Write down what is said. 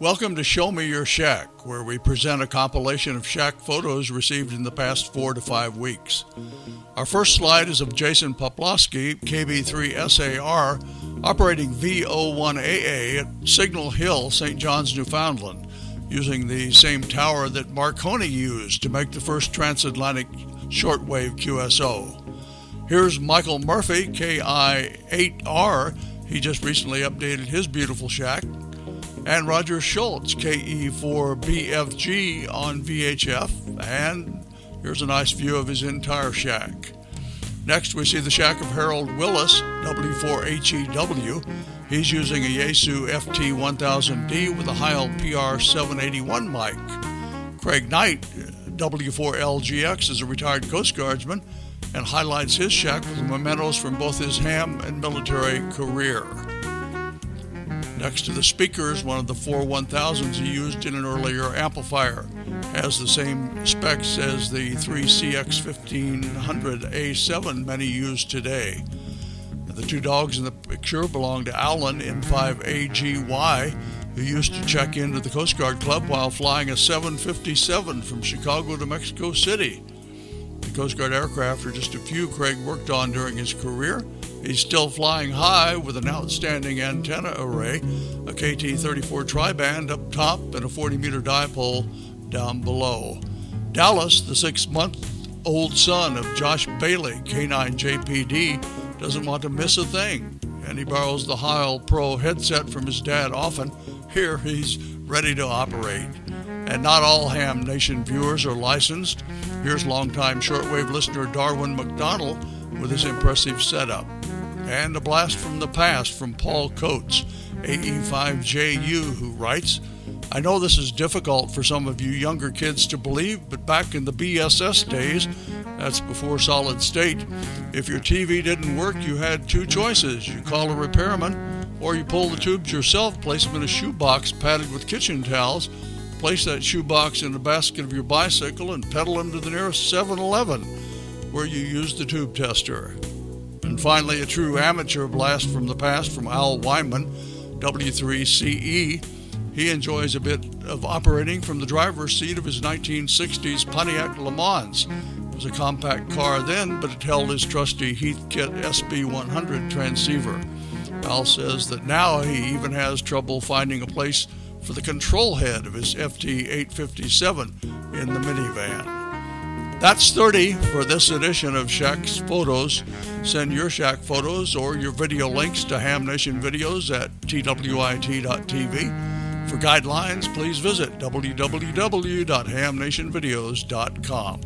Welcome to Show Me Your Shack, where we present a compilation of shack photos received in the past 4 to 5 weeks. Our first slide is of Jason Poplowski, KB3SAR, operating V01AA at Signal Hill, St. John's, Newfoundland, using the same tower that Marconi used to make the first transatlantic shortwave QSO. Here's Michael Murphy, KI8R. He just recently updated his beautiful shack. And Roger Schultz, KE4BFG on VHF, and here's a nice view of his entire shack. Next, we see the shack of Harold Willis, W4HEW. He's using a Yaesu FT1000D with a Heil PR781 mic. Craig Knight, W4LGX, is a retired Coast Guardsman and highlights his shack with mementos from both his ham and military career. Next to the speakers, one of the 41000s he used in an earlier amplifier. Has the same specs as the 3CX1500A7 many use today. The two dogs in the picture belong to Alan N5AGY, who used to check into the Coast Guard Club while flying a 757 from Chicago to Mexico City. The Coast Guard aircraft are just a few Craig worked on during his career. He's still flying high with an outstanding antenna array, a KT-34 tri-band up top and a 40-meter dipole down below. Dallas, the 6-month-old son of Josh Bailey, K9JPD, doesn't want to miss a thing, and he borrows the Heil Pro headset from his dad often. Here he's ready to operate. And not all Ham Nation viewers are licensed. Here's longtime shortwave listener Darwin McDonald with his impressive setup. And a blast from the past from Paul Coates, AE5JU, who writes, I know this is difficult for some of you younger kids to believe, but back in the BSS days, that's before solid state, if your TV didn't work, you had two choices. You call a repairman, or you pull the tubes yourself, place them in a shoebox padded with kitchen towels, place that shoebox in the basket of your bicycle, and pedal them to the nearest 7-Eleven, where you use the tube tester. And finally, a true amateur blast from the past from Al Wyman, W3CE. He enjoys a bit of operating from the driver's seat of his 1960s Pontiac Le Mans. It was a compact car then, but it held his trusty Heathkit SB100 transceiver. Al says that now he even has trouble finding a place for the control head of his FT857 in the minivan. That's 30 for this edition of Shack's Photos. Send your Shack photos or your video links to Ham Nation Videos at twit.tv. For guidelines, please visit www.hamnationvideos.com.